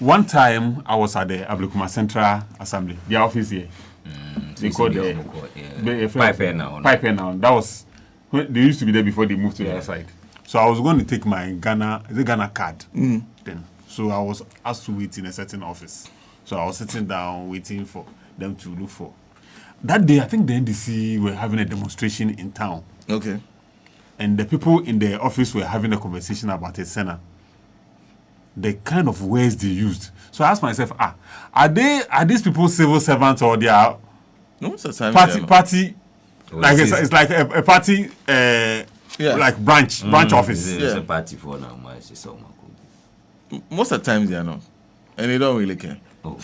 One time I was at the Ablekuma Central Assembly, the office here. They called the Piper now. That was they used to be there before they moved to the other side. So I was going to take my Ghana card then. So I was asked to wait in a certain office. So I was sitting down waiting for them to look for. That day, I think the NDC were having a demonstration in town. Okay. And the people in the office were having a conversation about a Senate. The kind of words they used. So I asked myself, are these people civil servants or they are party? Like it's like a party, like branch office. It's a party for now. Most of the times they are not, and they don't really care. Oh.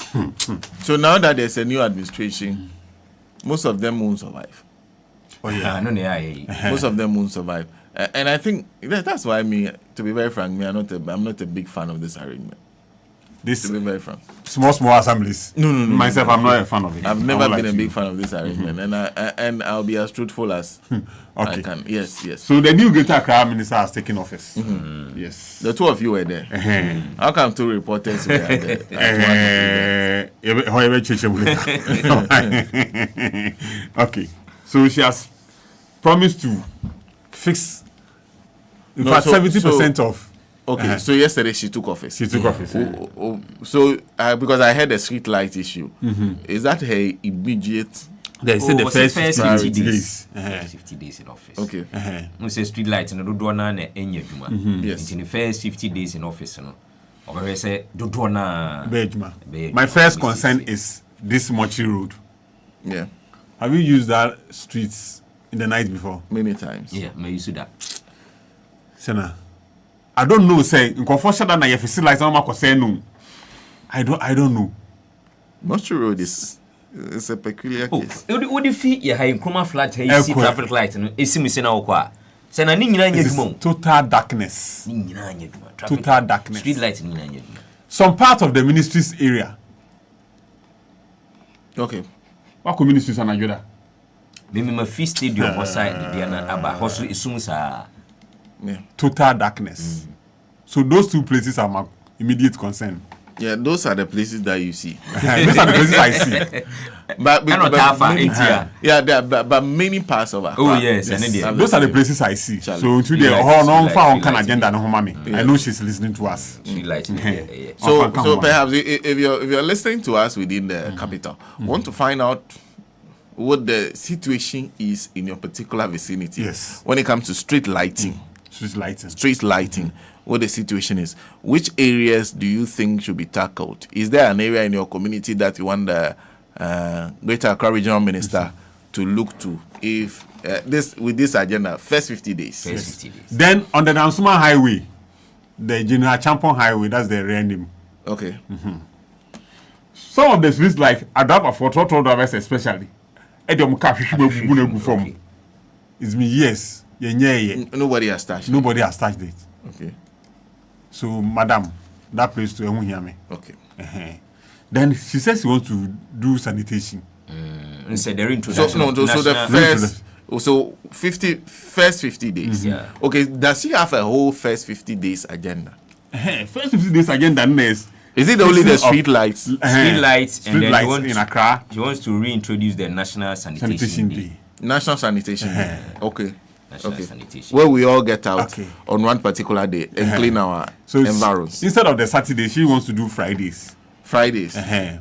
So now that there's a new administration, most of them won't survive. Oh yeah, most of them won't survive, and I think that's why to be very frank, I'm not a big fan of this arrangement. To be very frank, small assemblies. No. Myself, I'm not a fan of it. I've never been a big fan of this arrangement, and I'll be as truthful as I can. Yes. So the new Greater Accra minister has taken office. Yes. The two of you were there. How come two reporters were there? Okay. So she has promised to fix, in fact, 70% of. Okay, so yesterday she took office. So because I heard the street light issue, is that her immediate? They said the first 50 days. 50 days in office. Okay. No say street light no do na na enye djuma. Yes. In the first 50 days in office no. Obere say do na Bejuma. My first concern is this Mochi Road. Yeah. Have you used that streets in the night before? Many times. Yeah, me use that. Sena. I don't know, say, in confusion that you facilitate on my say no. I don't know. Mochi Road is a peculiar case. What if you have Nkrumah flat here see traffic light no esi me say na okwa. Say na ni nyina nya dwuma. Total darkness. Ni nyina nya dwuma. Total darkness. Street light ni nyina nya dwuma. Some part of the ministry's area. Okay. What communities are Nigeria? Me my fee stadium outside the Diana Aba hustle isum sa. Yeah. Total darkness. So those two places are my immediate concern. Yeah, those are the places that you see. Those are the places I see. but many parts of Accra. Oh yes, those are the places I see. So to the whole on can agenda no mommy. I know she's listening to us. So perhaps if you're listening to us within the capital, want to find out what the situation is in your particular vicinity. Yes. When it comes to street lighting. Street lighting, what the situation is. Which areas do you think should be tackled? Is there an area in your community that you want the Greater Accra Regional Minister to look to if with this agenda, first 50 days? First 50 days. Then on the Nansuma Highway, the General Champon Highway, that's the rear name. Okay. Some of the streets like Adapa for total drivers especially. It's me, yes. Nobody has touched it. Okay. So, madam, that place to hear me. Okay. Then she says she wants to do sanitation. So the first 50 days. Yeah. Okay, does she have a whole first 50 days agenda? First 50 days agenda is it only the street lights? Street lights in Accra. She wants to reintroduce the National Sanitation Day. National Sanitation Day. Okay. Sanitation. Where we all get out on one particular day and clean our environs. Instead of the Saturday, she wants to do Fridays. The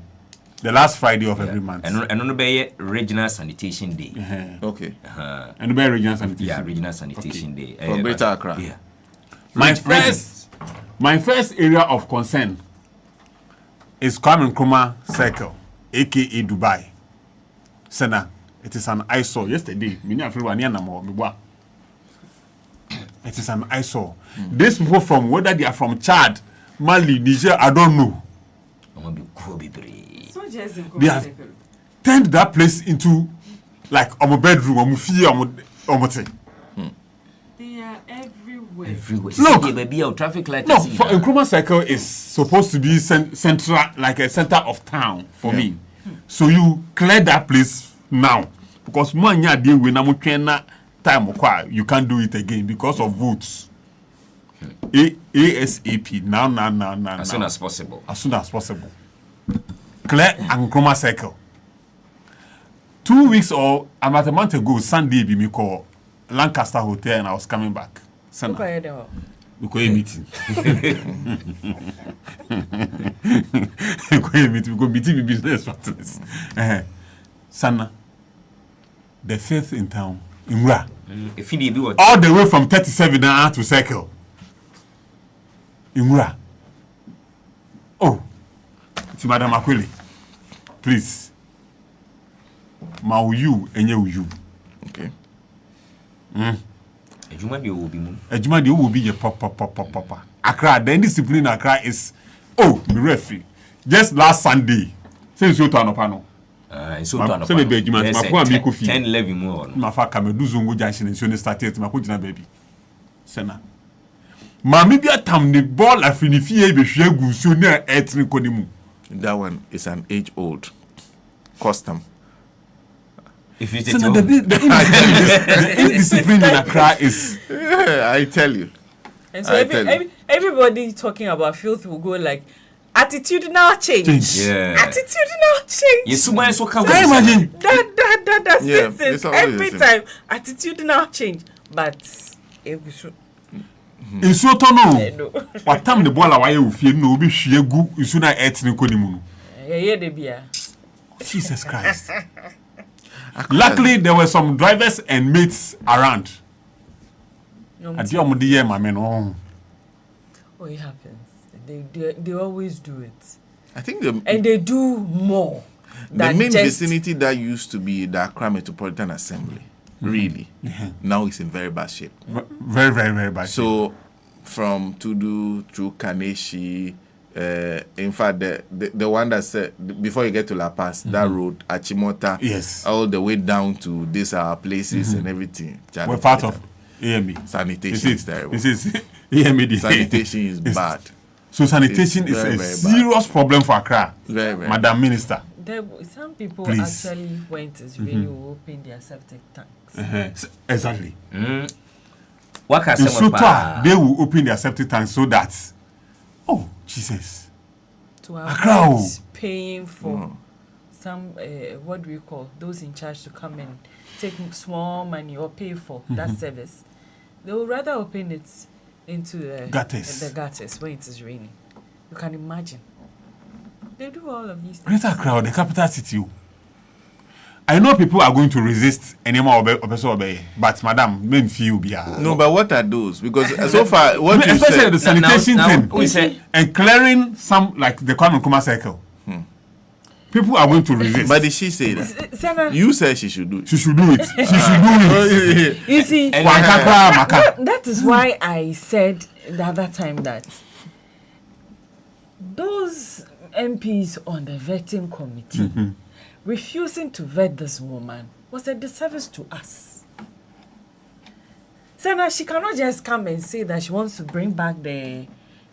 last Friday of every month. And on the Regional Sanitation Day. Okay. And the Regional Sanitation. Yeah, Regional Sanitation Day. For Greater Accra. Yeah. My first area of concern is Kwame Nkrumah Circle, aka Dubai. Sena, it is an eyesore. Yesterday, it is an eyesore. These people from, whether they are from Chad, Mali, Niger, I don't know. They have turned that place into like a bedroom, They are everywhere. Look, traffic light. No, Nkrumah Circle is supposed to be central, like a center of town for me. So you clear that place now, because you can't do it again because of votes. ASAP. Now. As soon as possible. As soon as possible. Clear and Nkrumah Circle. 2 weeks or a month ago, Sunday, me call Lancaster Hotel, and I was coming back. Sunday. We go a meeting. We go meeting with business partners. Sana, the fifth in town, in Ra. All the way from 37 to Circle. In Ra. Oh, it's Madam Akwili. Please. Ma you and you. Okay. Ejuma de will be your papa. Accra, the discipline Accra is me referee. Just last Sunday. Since you turn up panel. So to so maybe Ejuma ma ko am ko fi. 10-11 more. Ma fa ka me do zongo junction so ne started ma ko gina baby. Sena. Ma me bia tam the ball afinifie be hwe gu so na etni konimu. That one is an age-old custom. If you so the indiscipline in Accra is. I tell you. And so everybody talking about filth will go like, attitudinal change. Yeah. Attitudinal change. Yes, why so come? I imagine That Yeah, sentence it's always every the time. Attitudinal change. But it should. Nso to no. No. What time the ball away ufie no obi hwe gu nso na etni konimu no. Yeah, de bia. Jesus Christ. Luckily, there were some drivers and mates around. No, I do am the my men. Oh, it happens. They always do it. I think And they do more. the main just, vicinity that used to be the Accra Metropolitan Assembly, really, now it's in very bad shape. very, very, very bad. So, from Tudu through Kaneshi, in fact, the one that said before you get to La Paz, that road, Achimota, Yes. all the way down to these places and everything. We're part of AME. Sanitation is terrible. This is AME. Sanitation is bad. So sanitation It's is very, a very serious problem for Accra. Very, very Madam Minister. some people Please. actually went to really open their septic tanks. Exactly. What can In I say? Sotoa, they will open their septic tanks so that, oh, Jesus. To Accra. avoid paying for some, what do we call, those in charge to come and take small money or pay for that service. They will rather open it into the gutters when it is raining. You can imagine. They do all of these things. Greater Accra, the capital city. I know people are going to resist any more but madam, men feel be No, but what are those? Because so far, what you especially said, the sanitation thing we say, and clearing some like the Kwame Nkrumah Circle. People are going to resist. but did she say that? Sana, You said she should do it. She should do it. She should do it. you see, that is why I said the other time that those MPs on the vetting committee refusing to vet this woman was a disservice to us. Sana, she cannot just come and say that she wants to bring back the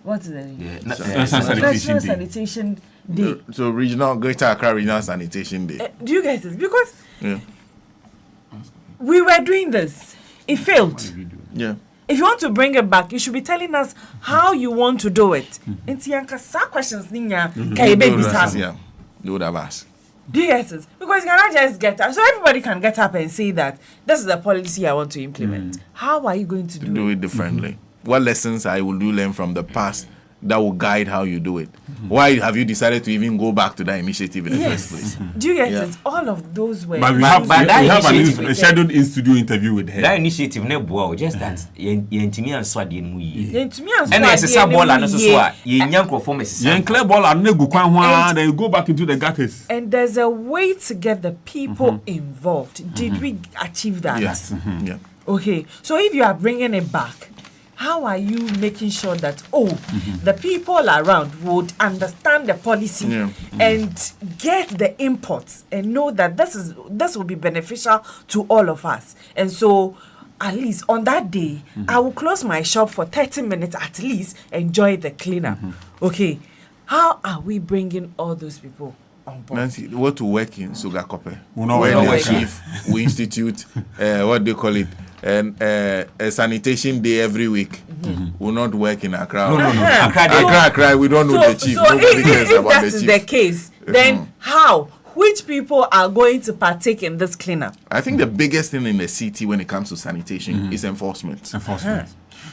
National Sanitation Day. So Greater Accra Regional Sanitation Day. Do you get it? Because we were doing this. It failed. Yeah. If you want to bring it back, you should be telling us how you want to do it. And Tianka questions ninya Yeah. They would have asked. Do you get it? Because you cannot just get up. So everybody can get up and say that this is the policy I want to implement. How are you going to do it differently? What lessons I will learn from the past that will guide how you do it? Why have you decided to even go back to that initiative in the first place? Do you get it? All of those were. But we have a scheduled in-studio interview with her. That initiative never just that. Yentimi and Swadi and we. And it's a ball and also Yank performance. Yan clear ball and nego kwan then go back into the gutters. And there's a way to get the people involved. Did we achieve that? Yes. Yeah. Okay. So if you are bringing it back, how are you making sure that the people around would understand the policy and get the inputs and know that this will be beneficial to all of us? And so at least on that day I will close my shop for 30 minutes at least, enjoy the cleanup. Okay, how are we bringing all those people on board? Nancy, what to work in Sugar Copper? We institute what they call it, and a sanitation day every week will not work in Accra. No. Accra, we don't know the chief. So Nobody cares if about that the is chief. the case, then how? Which people are going to partake in this cleanup? I think the biggest thing in the city when it comes to sanitation is enforcement.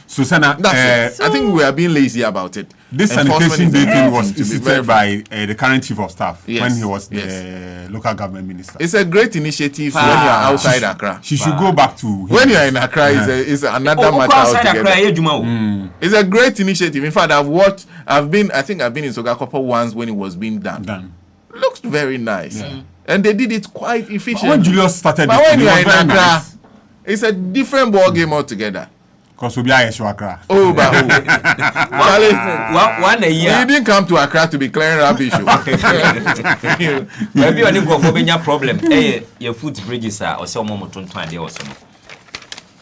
So, Sana, That's it. I think we are being lazy about it. this Enforcement sanitation is day the thing main was thing to be instituted very- by the current chief of staff Yes, when he was yes. the local government minister. It's a great initiative when you are outside Accra. She should go back to him. When you are in Accra, it's another Oh, matter outside Accra, altogether. yeah, Juma. It's a great initiative. In fact, I've been in Sogakopo once when it was being done. Looks very nice. And they did it quite When efficiently. Julius started But this, when it you are was in very Accra, nice. it's a different ball game altogether. Because we'll be at Accra. Oh, but Charlie, One a you year. didn't come to Accra to be clearing rubbish. Maybe on go for benya problem. Your foot bridges are or some moment on time or some.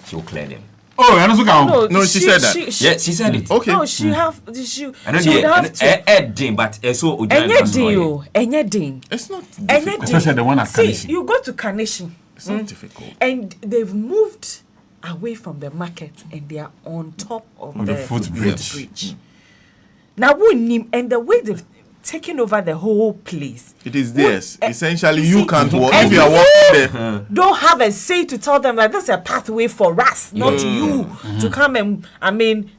She'll clear them. Oh, and also count. No, she said that. Yeah, she said it. Okay. No, she would have I to. don't know. But so Enye din. It's not Enye difficult. Especially the one at See, Kanishin. you go to Kanishin It's not difficult. and they've moved away from the market and they are on top of On the footbridge. Now, and the way they've taken over the whole place. It is theirs. Essentially, you you see, can't walk. and If you are walking there, don't have a say to tell them like this is a pathway for us, not you, to come and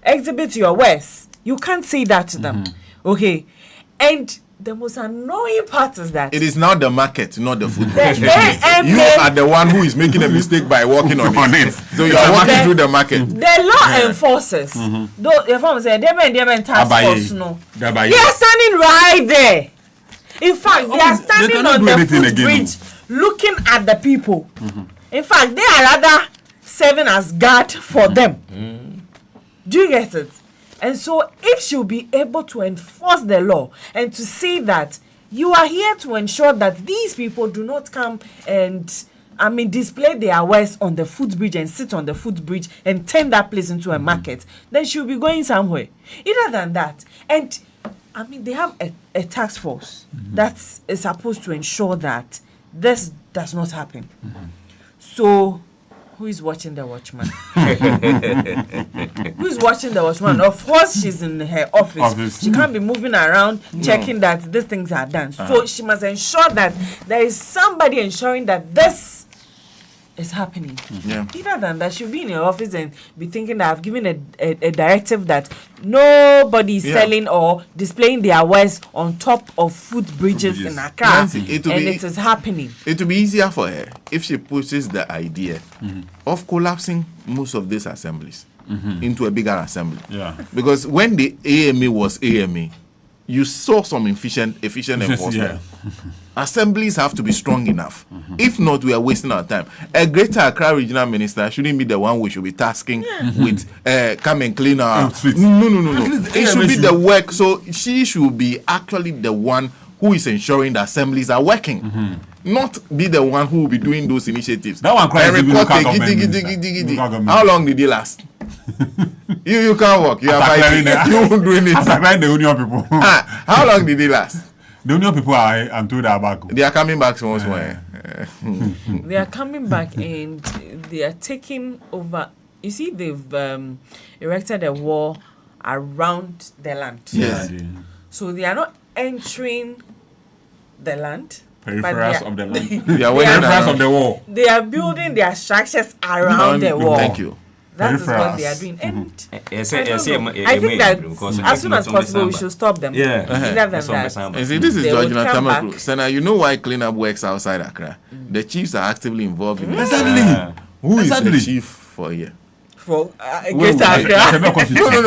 exhibit your wares. You can't say that to them. Okay. And the most annoying part is that it is now the market, not the food. the You AMA are the one who is making a mistake by walking on it. So you are walking through the market. the law enforcers, though the farmer said, they task force, no. They are standing right there. In fact, they are they standing cannot on do the anything again, footbridge looking at the people. In fact, they are rather serving as guard for them. Do you get it? And so, if she'll be able to enforce the law and to see that you are here to ensure that these people do not come and display their wares on the footbridge and sit on the footbridge and turn that place into a market, then she'll be going somewhere. Other than that, and they have a task force that is supposed to ensure that this does not happen. So, who is watching the watchman? Who is watching the watchman? Of course, she's in her office. She can't be moving around checking that these things are done. So she must ensure that there is somebody ensuring that this is happening. Either than that, she'll be in her office and be thinking that I've given a directive that nobody is selling or displaying their wares on top of food bridges in Accra, Nancy, and it is happening. It will be easier for her if she pushes the idea of collapsing most of these assemblies into a bigger assembly. Yeah. Because when the AMA was AMA, you saw some efficient enforcement. Assemblies have to be strong enough. If not, we are wasting our time. A Greater Accra regional minister shouldn't be the one we should be tasking with come and clean our streets. No. It should be the work. So she should be actually the one who is ensuring the assemblies are working. Not be the one who will be doing those initiatives. That one cries And even report local the government giddy. minister. Local government. How long did it last? you can't work. You are After fighting. clearing You won't do anything. After crying the union people. How long did it last? The union people I'm told are back. They are coming back once more. They are coming back and they are taking over. You see, they've erected a wall around the land. Yes. So they are not entering the land. but Peripherals they are- of the land. They are Peripherals waiting of around. the wall. They are building their structures around the wall. Thank you. That is what Peripherals. they are doing. And Yes, I yes, don't know. yes, I think that because as soon as possible we should stop them. Yeah. Other than That's that. what You see, this is They will Georgina come Tamakru. back. Senna, you know why cleanup works outside Accra? The chiefs are actively involved in it. Exactly. Who is Exactly. the chief for here? For Wait, Greater Accra.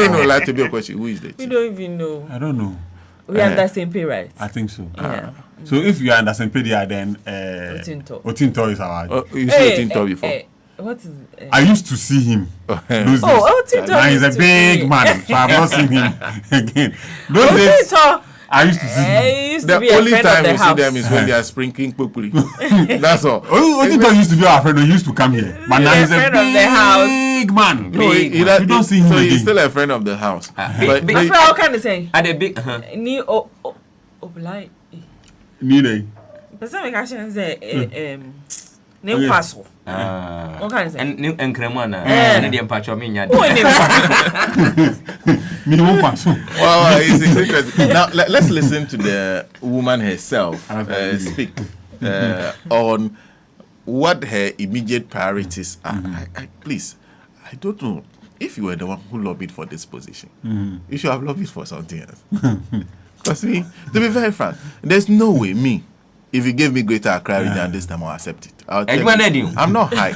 No. Like to be a question. Who is the We chief? don't even know. I don't know. We have that same pay right. I think so. Yeah. So if you are under Sempedia, then Otinto is our. You see it in before. What is I used to see him. Those days. Otinto Now he's a used to big be- man, so I've not seen him again. Those days, Otinto I used to see him. he used to The be a only friend of time the you see house. them is when they are sprinkling populi. That's all. Otinto used to be our friend. He used to come here, but now he's a friend of the house. big man. No, You don't see him so he's again. still a friend of the house. But big- After how can I say? At the big, Ni Oblai. Nide. Person make action say Ne kwaso. What can I say? And Cremona, and the Empacho Minya. Well, it's interesting. Now, let's listen to the woman herself speak on what her immediate priorities are. Please, I don't know. If you were the one who lobbied for this position, you should have lobbied for something else. Because me, to be very frank, there's no way if you give me Greater Accra region this time, I'll accept it. I'm not high.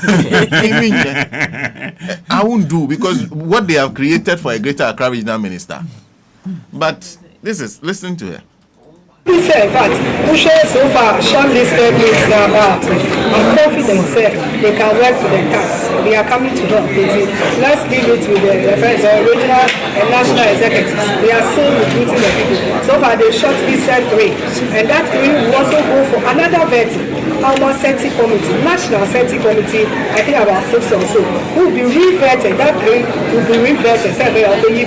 I won't do, because what they have created for a Greater Accra regional minister. But listen to her. In fact, we share so far shortlisted lists about. I'm confident they can work to the task. We are coming to help. Let's leave it with the regional and national executives. They are still recruiting the people. So far, they shortlisted 3. And that 3 will also go for another vetting. Our SETI committee, National SETI committee, I think about 6 or so, will be re-vetted. That 3 will be re-vetted. Say, DC,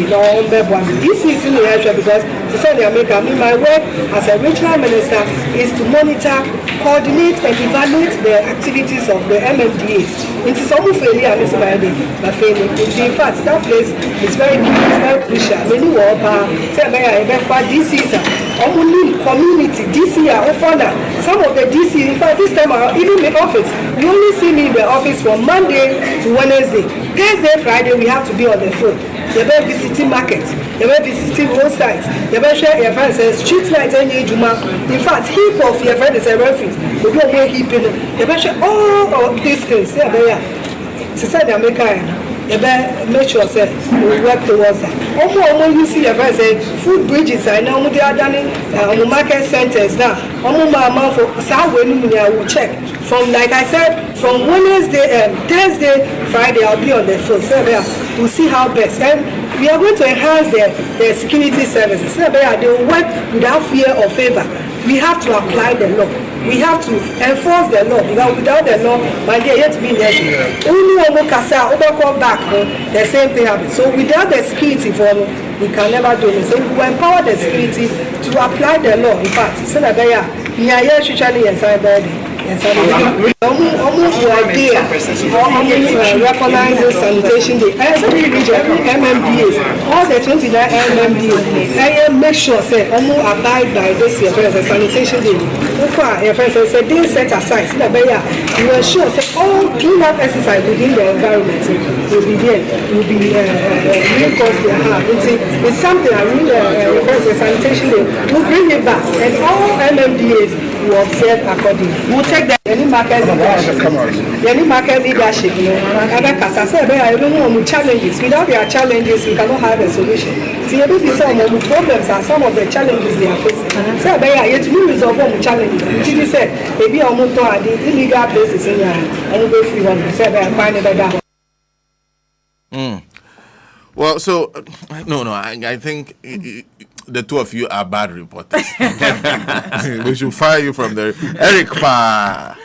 DC is in the area because to say my work as a regional minister is to monitor, coordinate, and evaluate the activities of the MMDAs. It is almost failure, Mr. Bayade, but failing. In fact, that place is very key, it's very crucial. Many DC is only community, DC are founder. Some of the DC, in fact, this time around, even the office, you only see me in the office from Monday to Wednesday. Thursday, Friday, we have to be on the phone. They were visiting markets, they were visiting roadsides, they were sharing your friends, street lights, and in fact, heap of your friends and refugees, they don't want heaping them. They were sharing all of these things. They are to say the American. You better make sure that we work towards that. Almost you see your friends say food bridges. I know they are done in market centers now. Almost for Saturday, I will check. From like I said, from Wednesday, Thursday, Friday, I'll be on the phone. So we'll see how best. And we are going to enhance their security services. So they will work without fear or favor. We have to apply the law. We have to enforce the law, because without the law, my dear, yet to be nation. Only when we come back, the same thing happens. So without the security for we can never do it. So we will empower the security to apply the law. In fact, so that they are usually inside body. Almost idea recognizing sanitation day. Every region, every MMDA, all the 29 MMDA, make sure say abide by this sanitation day. So far, your friends say they set aside. So that you ensure say all clean-up exercise within the environment will be there. Will be reinforced their heart. It's something I really refer to sanitation day. We'll bring it back, and all MMDAs will observe accordingly. We'll take the any market leadership, I don't know challenges. Without their challenges, we cannot have a solution. See, some of the problems are some of the challenges they are facing. So, yet we resolve all the challenges. She said, maybe I'm going to the illegal places in here, and we'll go free one. So, find it. Well, so I think the two of you are bad reporters. We should fire you from there, Eric Pa.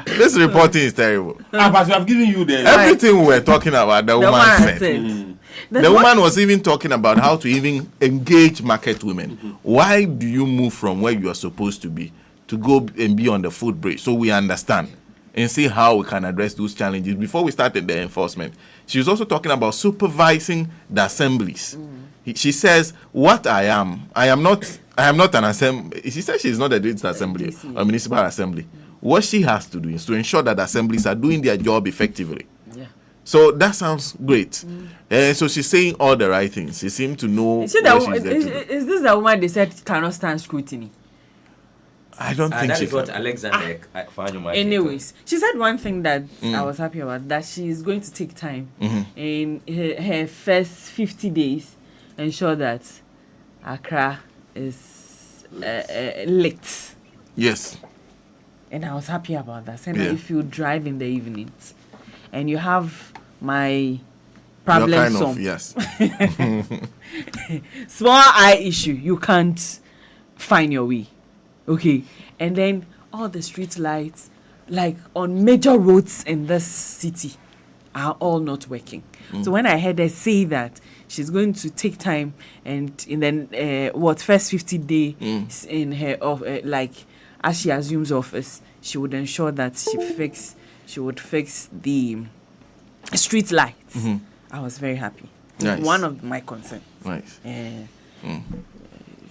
This reporting is terrible. But we have given you the everything we were talking about. The woman said. The woman was even talking about how to even engage market women. Why do you move from where you are supposed to be to go and be on the food bridge? So we understand and see how we can address those challenges before we started the enforcement. She was also talking about supervising the assemblies. She says, what I am not an assembly. She says she's not a district assembly or municipal assembly. What she has to do is to ensure that assemblies are doing their job effectively. Yeah. So that sounds great. So she's saying all the right things. She seems to know. Is this the woman they said cannot stand scrutiny? I don't think that she is what Alexander anyways, she said one thing that I was happy about, that she is going to take time in her first 50 days, ensure that Accra is lit. Yes. And I was happy about that. Saying that if you drive in the evenings and you have my problem solved, yes. small eye issue, you can't find your way. Okay, and then all the street lights, like on major roads in this city, are all not working. So when I heard her say that she's going to take time and in the first 50 days in her as she assumes office, she would ensure that she would fix the street lights. I was very happy. Nice. One of my concerns. Nice.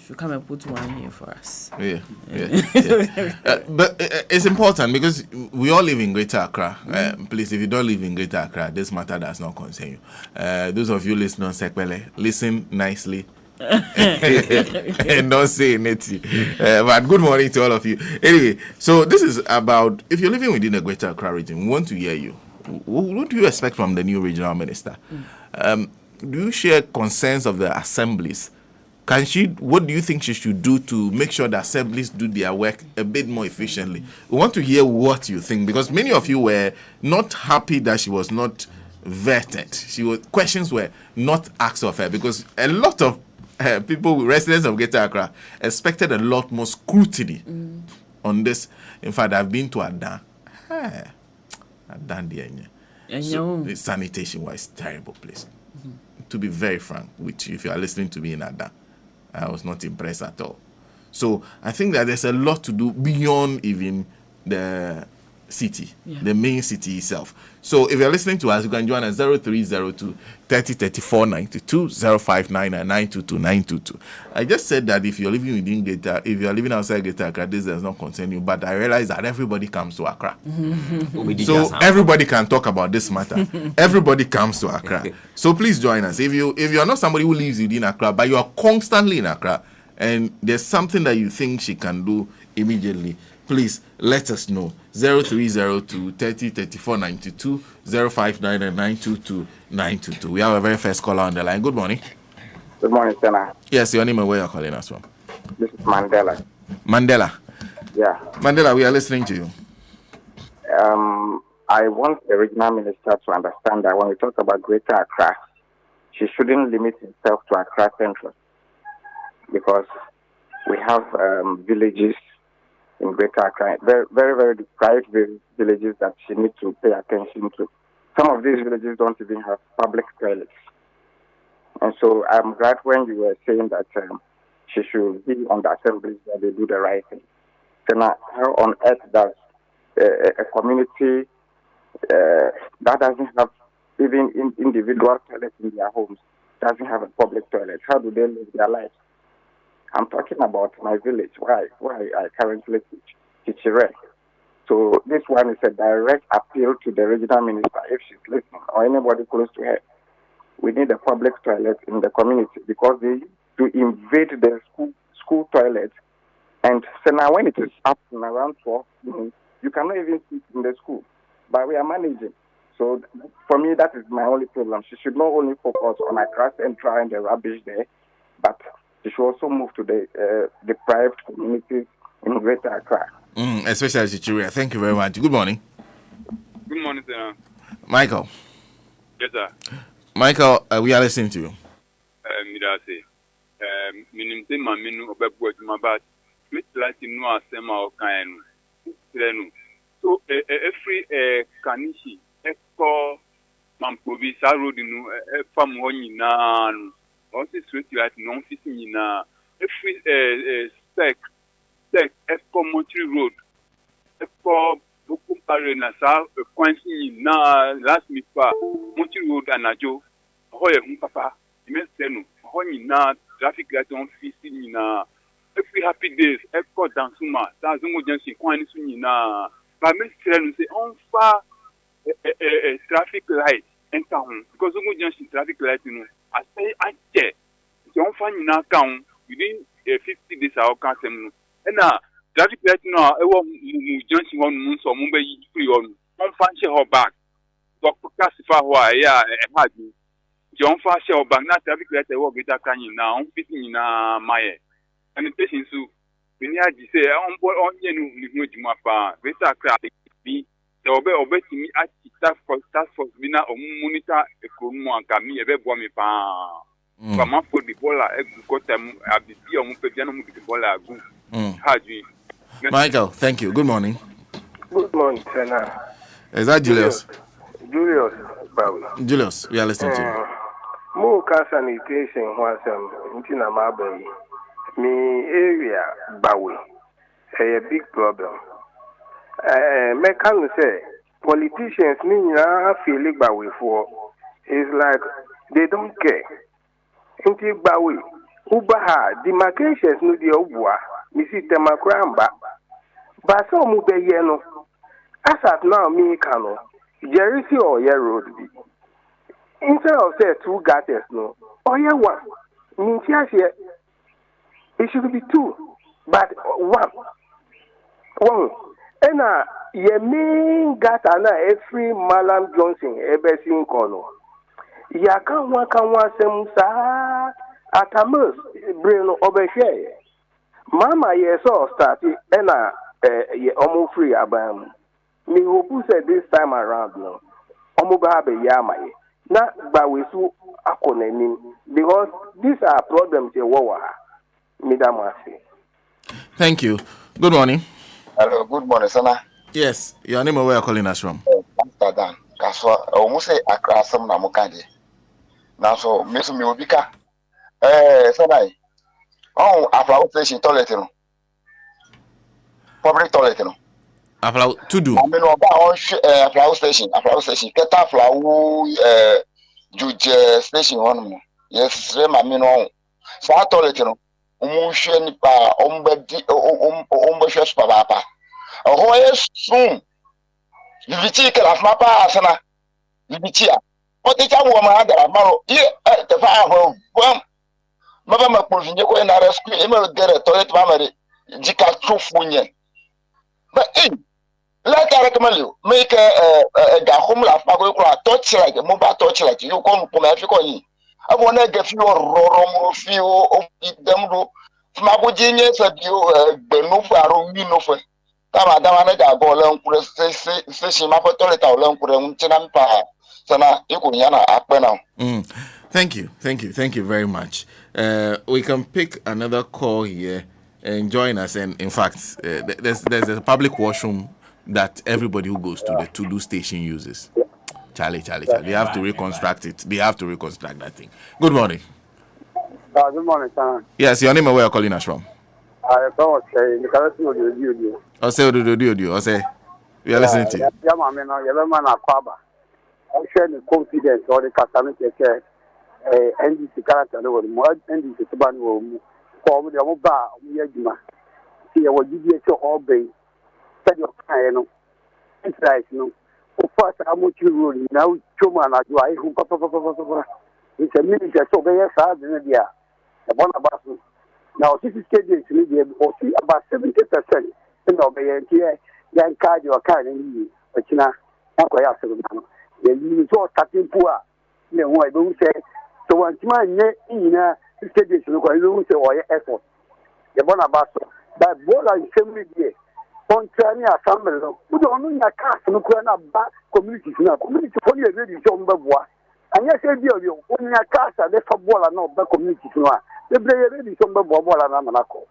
Should come and put one here for us. Yeah. But it's important because we all live in Greater Accra. Please, if you don't live in Greater Accra, this matter does not concern you. Those of you listening on Sekpele, listen nicely. And don't say anything. But good morning to all of you. Anyway, so this is about, if you're living within the Greater Accra region, we want to hear you. What do you expect from the new regional minister? Do you share concerns of the assemblies? What do you think she should do to make sure the assemblies do their work a bit more efficiently? We want to hear what you think, because many of you were not happy that she was not vetted. Questions were not asked of her, because a lot of people, residents of Greater Accra, expected a lot more scrutiny on this. In fact, I've been to Adan. Adan, the sanitation-wise, terrible place. To be very frank with you, if you are listening to me in Adan, I was not impressed at all. So I think that there's a lot to do beyond even the city, the main city itself. So if you're listening to us, you can join us 0302 30 34 92 059 922 922. I just said that if you're living within Greater, if you're living outside Greater Accra, this does not concern you. But I realize that everybody comes to Accra. So everybody can talk about this matter. Everybody comes to Accra. So please join us. If you're not somebody who lives within Accra, but you are constantly in Accra, and there's something that you think she can do immediately, please let us know. 0302 30 34 92 059 922 922. We have a very first caller on the line. Good morning. Good morning, Senna. Yes, your name and where you're calling us from. This is Mandela. Mandela. Yeah. Mandela, we are listening to you. I want the regional minister to understand that when we talk about Greater Accra, she shouldn't limit herself to Accra Central, because we have villages in Greater Accra, very, very, very deprived villages that she needs to pay attention to. Some of these villages don't even have public toilets. And so I'm glad when you were saying that she should be on the assemblies that they do the right thing. So now, how on earth does a community that doesn't have even individual toilets in their homes, doesn't have a public toilet, how do they live their lives? I'm talking about my village, where I currently teach Chichire. So this one is a direct appeal to the regional minister, if she's listening, or anybody close to her. We need a public toilet in the community, because they used to invade the school toilets. And so now when it is up and around 12, you cannot even sit in the school. But we are managing. So for me, that is my only problem. She should not only focus on Accra Central and the rubbish there, but she should also move to the deprived communities in Greater Accra. Especially Chichiria. Thank you very much. Good morning. Good morning, sir. Michael. Yes, sir. Michael, we are listening to you. Midase. Minimte maminu obebu ejuma with like no asema o kan enu. So every kanishi eko mampobi sa road nu fam ho nyina no. On se street light no fit nyina. Every sec eko Montreal road. Eko beaucoup parler na sa coinci nyina last me pa Montreal road anajo. Hoye papa. Imensenu. Ho nyina traffic light on fit nyina. Every happy days, eko dansuma, ça zongo jansi kwani su nyina. Ba me strenu se on fa traffic light en town, because zongo jansi traffic light no. Asay anje. Si on fa nyina kan within 50 days a kan sem no. Na traffic light no e wo mu jansi won mu so mu be yi free on. On fa che ho back. Dr. Kasifa ho ya e ha di. Si on fa che ho back na traffic light e wo geta kan nyina, on fit nyina maye. And the patient so when you say on board on you know pa Greater Accra be the obey at task force bina or monitor a kumu and kami ebe bomi pa from for the bola got them at the deal on the bola good. Michael, thank you. Good morning. Good morning, Senna. Is that Julius? Julius, we are listening to you. More sanitation was Intina Marbury. Me area Bawe. a big problem. Mekan say politicians feel like for it's like they don't care. Until Bawi, Ubaha, demarcations no the Obua, Mrs. Temakramba. But so move yeno. As at now, me cano, Jerisi or Yer road be. Instead of say 2 gutters, no, or yeah, 1. Means it should be 2, but 1. And ye main gutter na every Malam Johnson, Ebesin Kono. Ya kan sem sa atamus brain obehwe. Mama ye so start na ye omo free abam. Me hope say this time around no. Omo ba be ya maye. Na ba we su akonanim because these are problems ye wo ha. Midamasi. Thank you. Good morning. Hello, good morning, Sana. Yes, your name and where you're calling us from? Amsterdam. Kaswa, almost say Accra some na mukande. Now so me obika. Sana. Oh, after station toilet no. Public toilet no. After to do. I mean oba on after station. Keta flower juge station one. Yes, rem I mean on. So toilet no. Umuhwe nipa ombehwe papa. Oh yes soon. Libiti kala mapa asana. Libiti a. What the time woman had a maro. Ye the fire home. Mama makuvinye ko na rescue email get a toilet mama jika trufunye. But like I recommend you make a home la pago touch like a mobile touch like you come from Africa. I want to get you rorom feel of them do. Smago genius at you, Benufa, Ruminofa. Tamadana go along with station toilet along with Chinampa. Sana, you could yana up now. Thank you very much. We can pick another call here and join us. And in fact, there's a public washroom that everybody who goes to the to-do station uses. Charlie. They have to reconstruct it. They have to reconstruct that thing. Good morning. Good morning, sir. Yes, your name and where you're calling us from? I thought the Carson of the audio. I say, do. I say, we are listening to you. Yeah, man, you're man of Kwaba. I share the confidence or the customer care. NDC character, no more NDC to ban room. For the Oba, we are Juma. See, I will give you to obey. Said your kind, it's right, no. First, I'm with you now. Chuma, I who papa. It's a minister, so they are sad in the one about now, this is KJ or see about 70% in the here, then card your kind in but you know, you saw starting poor. You know, I don't say, so once my name in a station, I don't say, or effort. The one about that board I send me here. On China, some who don't know your cast and back communities now, community for you, really, John Babois. And yes, I do. When your cast are the football and not back communities now. The player ready some ball and Amanako.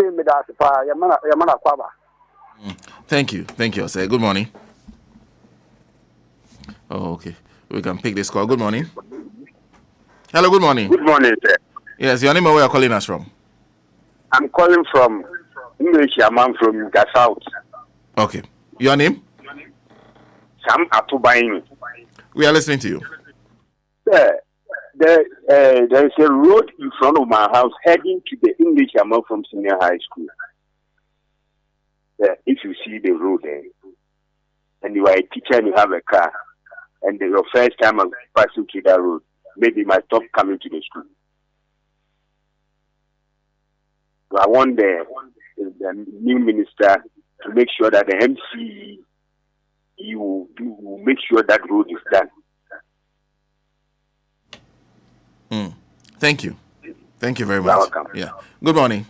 Came with us, Yamana Kwaba. Thank you, sir. Good morning. Oh, okay. We can pick this call. Good morning. Hello, good morning. Good morning, sir. Yes, your name and where you're calling us from? I'm calling from English. I'm from Gassouth. Okay. Your name? Sam Atubaini. We are listening to you. Sir, there is a road in front of my house heading to the English Among from Senior High School. If you see the road there, and you are a teacher and you have a car, and your first time of passing through that road, maybe you might stop coming to the school. So I want the new minister to make sure that the MC will make sure that road is done. Thank you very much. You're welcome. Yeah. Good morning.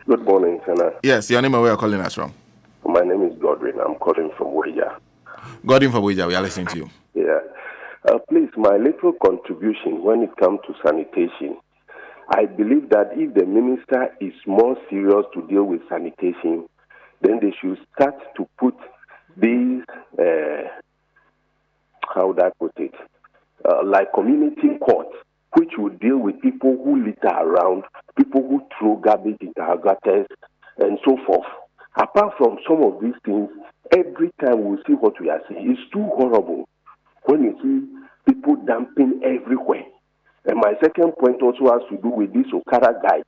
Good morning, Senator. Yes, your name and where you're calling us from? My name is Godwin. I'm calling from Wija. Godwin from Wija, we are listening to you. Yeah. Please, my little contribution when it comes to sanitation, I believe that if the minister is more serious to deal with sanitation, then they should start to put these, how would I put it, like community courts, which will deal with people who litter around, people who throw garbage into our gutters, and so forth. Apart from some of these things, every time we see what we are seeing, it's too horrible when you see people dumping everywhere. And my second point also has to do with this Okada guy.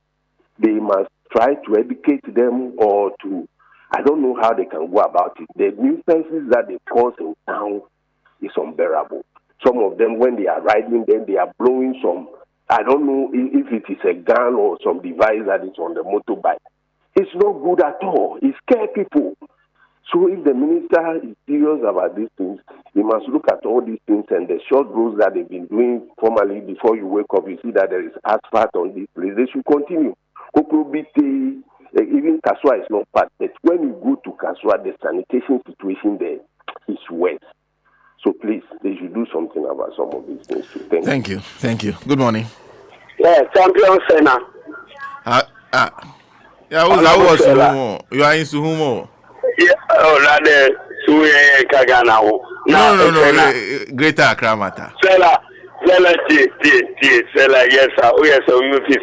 They must try to educate them or to, I don't know how they can go about it. The nuisances that they cause in town is unbearable. Some of them, when they are riding, then they are blowing some, I don't know if it is a gun or some device that is on the motorbike. It's not good at all. It scares people. So if the minister is serious about these things, he must look at all these things and the short roads that they've been doing formally before you wake up, you see that there is asphalt on this place. They should continue. Kokrobite, even Kaswa is not bad, but when you go to Kaswa, the sanitation situation there is worse. So please, they should do something about some of these things too. Thank you. Thank you. Good morning. Yeah, champion Senna. Yeah, who was Suhumo? You are in Suhumo? Yeah, rather, Suye Kagana. No. Greater Accra matter. Sela, yes, we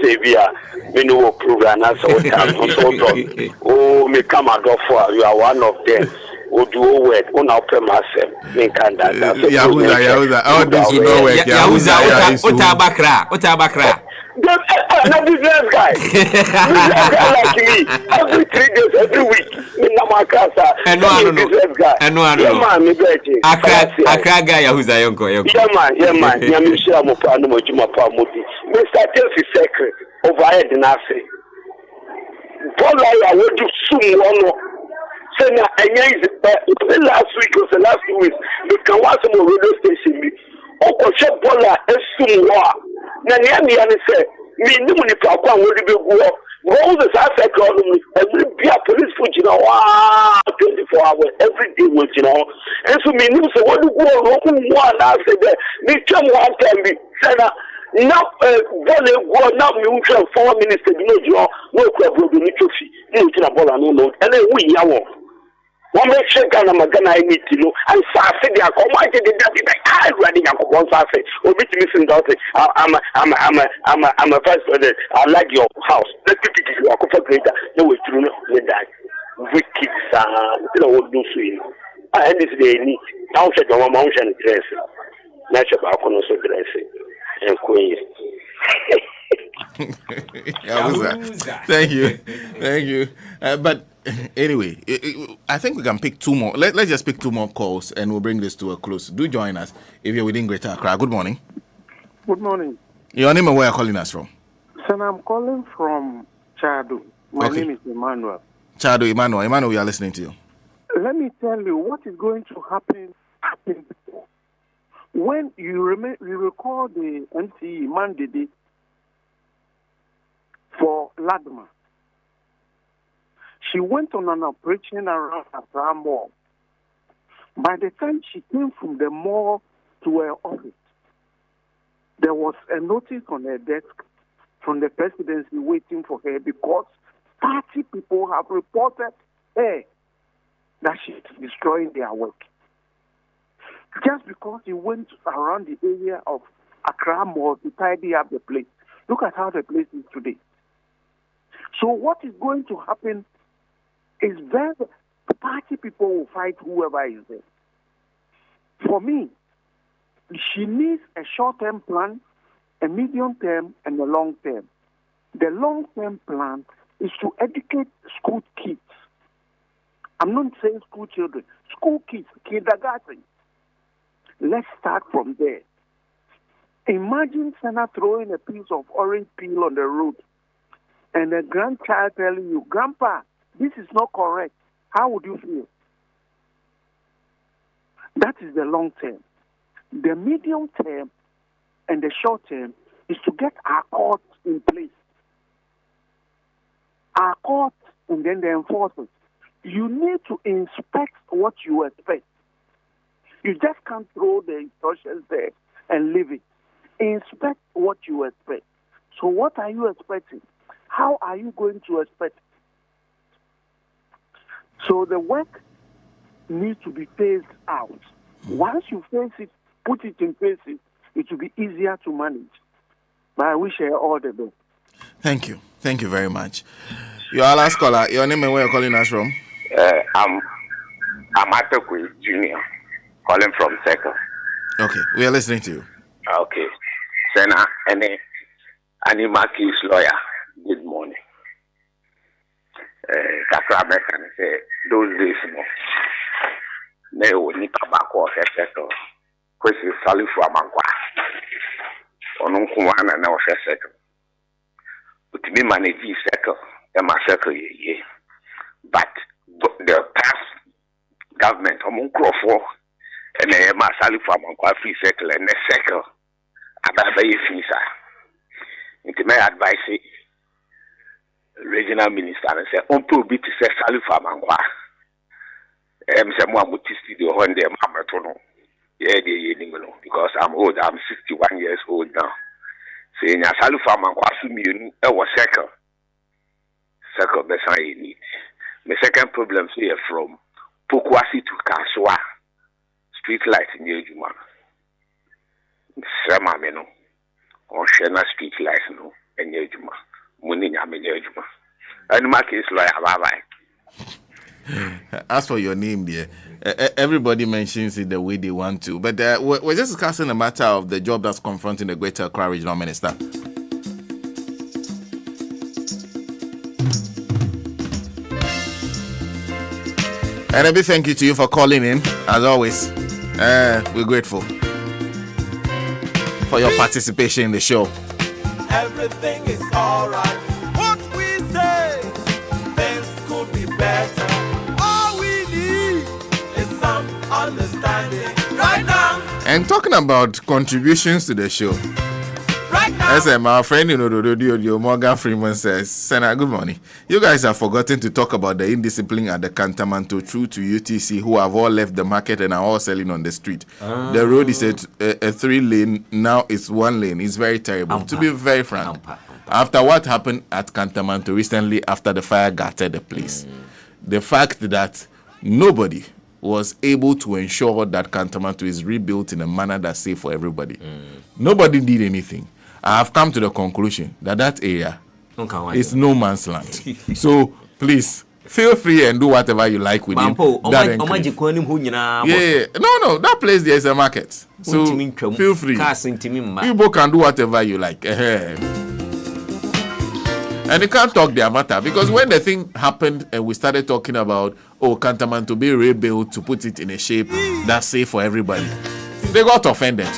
say via menu program as so. Oh, me come out of you are one of them. Would you work on our premises? Yahuza. All this will not work. Yahuza, Otabakra. The business guy. Business guy like me. Every 3 days, every week. In Namakasa. And no. Accra guy, Yahuza, Yonko. Yeah, man. Yamisha Mopano Mojima Pamudi. Mr. Chelsea secret overhead in Ase. Paul, I want to soon one. Last week was the last 2 weeks. You can watch some radio station. Oh, check Bola Esum Wa. Nanyami say, me Nimuni Papa will be go. Roll the Sasa economy and will be a police foot, 24 hours every day, And so me news what to go one after that. Me come one time be Senna. Now, now you can 4 minutes no problem with the trophy. You can Bola no, and then we yaw. One make sure Ghana Magana I need to know. And Sassy, they are commanded that I running up one Sassy. Or meet missing daughter. I'm a vice president. I like your house. Let me pick you up for greater. No way to know that. Wicked son. You know what do swing. I end this day. Now, check on my mountain dress. Natural balcony so dressing. And queen. Thank you. But anyway, I think we can pick 2 more. Let's just pick 2 more calls and we'll bring this to a close. Do join us if you're within Greater Accra. Good morning. Good morning. Your name and where you're calling us from? Sir, I'm calling from Chado. My name is Emmanuel. Chado, Emmanuel, we are listening to you. Let me tell you what is going to happen. When you recall the MCE mandate for Ladma. She went on an operation around Accra Mall. By the time she came from the mall to her office, there was a notice on her desk from the presidency waiting for her because 30 people have reported her that she's destroying their work. Just because he went around the area of Accra Mall to tidy up the place. Look at how the place is today. So what is going to happen is that the party people will fight whoever is there. For me, she needs a short-term plan, a medium-term, and a long-term. The long-term plan is to educate school kids. I'm not saying school children. School kids, kindergarten. Let's start from there. Imagine Senna throwing a piece of orange peel on the road and a grandchild telling you, Grandpa, this is not correct. How would you feel? That is the long term. The medium term and the short term is to get our courts in place. Our courts and then the enforcement. You need to inspect what you expect. You just can't throw the instructions there and leave it. Inspect what you expect. So what are you expecting? How are you going to expect? So the work needs to be phased out. Once you face it, put it in place, it will be easier to manage. But I wish you all the best. Thank you. Thank you very much. Your last caller, your name and where you're calling us from? I'm Atakwe Junior, calling from Circle. Okay, we are listening to you. Okay. Sena, Animaki's lawyer, good morning. Kakra Mekan say, those days, no, Nipa Bako, Settle, Kwesi Salifu Amankwa, Onunkuana, no, Settle. But to be managed, Circle, and my Circle, yeah. But the past government, Omunkrofo, and the Salifu Amankwa free Circle, and the Circle, about the Fisa. Into my advice, regional minister, and say, on to be to say Salifu Amankwa. Someone would studio one day, Mama Tono. Yeah, because I'm old, I'm 61 years old now. Saying, Salifu Amankwa, Sumi, was Circle. Circle, best I need. The second problem here from Pokwasi to Kaswa, street light in Yejuma. Sama meno. On Shena street lights no in Yejuma. Muninya in Yejuma. And my case lawyer, bye. As for your name there, everybody mentions it the way they want to. But we're just discussing the matter of the job that's confronting the Greater Accra Regional Minister. And a big thank you to you for calling in, as always. We're grateful for your participation in the show. Everything is alright. What we say, things could be better. All we need is some understanding right now. And talking about contributions to the show, right now. as my friend Morgan Freeman says, Senna, good morning. You guys have forgotten to talk about the indiscipline at the Cantamanto through to UTC, who have all left the market and are all selling on the street. The road is a 3-lane, now it's 1 lane. It's very terrible. To be very frank, after what happened at Cantamanto recently after the fire gutted the place, the fact that nobody was able to ensure that Cantamanto is rebuilt in a manner that's safe for everybody. Nobody did anything. I have come to the conclusion that area is no man's land. So please feel free and do whatever you like with it. Yeah, no, that place there is a market. So feel free. People can do whatever you like. And they can't talk their matter, because when the thing happened and we started talking about Cantamanto to be rebuilt to put it in a shape that's safe for everybody, they got offended.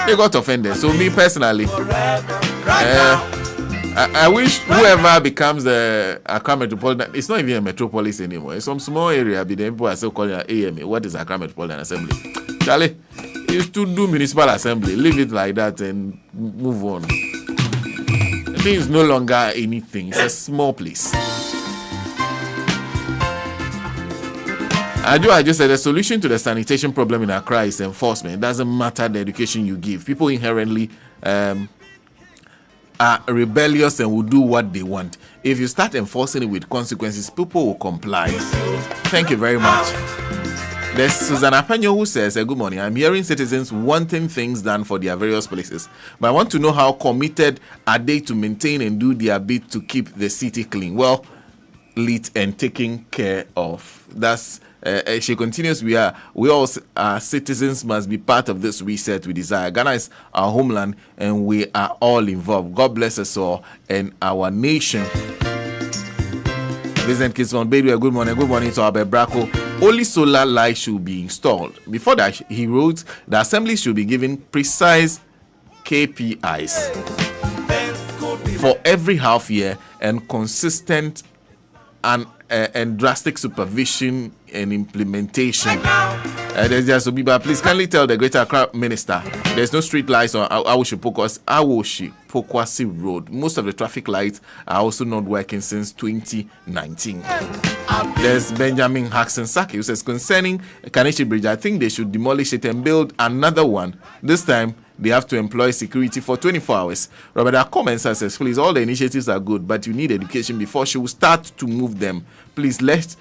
They got offended. So me personally, I wish whoever becomes the Accra Metropolitan, it's not even a metropolis anymore. It's some small area, but then people are still calling it AMA. What is Accra Metropolitan Assembly? Charlie, you to do municipal assembly. Leave it like that and move on. I think it's no longer anything. It's a small place. I just said the solution to the sanitation problem in Accra is enforcement. It doesn't matter the education you give. People inherently are rebellious and will do what they want. If you start enforcing it with consequences, people will comply. Thank you very much. There's Susanna Penyo who says, good morning. I'm hearing citizens wanting things done for their various places, but I want to know how committed are they to maintain and do their bit to keep the city clean, well lit and taken care of. That's she continues, we all citizens must be part of this reset we desire. Ghana is our homeland and we are all involved. God bless us all and our nation. Vincent Kisson, baby, good morning to Abel Braco. Only solar lights should be installed. Before that, he wrote, the assembly should be given precise KPIs for every half year and consistent and drastic supervision and implementation. There's just Obiba, please kindly tell the Greater Accra Minister there's no street lights on Awoshi Pokwasi Road. Most of the traffic lights are also not working since 2019. There's Benjamin Haxon Saki who says, concerning Kanishi Bridge, I think they should demolish it and build another one. This time they have to employ security for 24 hours. Robert Akomen says, please, all the initiatives are good, but you need education before she will start to move them. Please let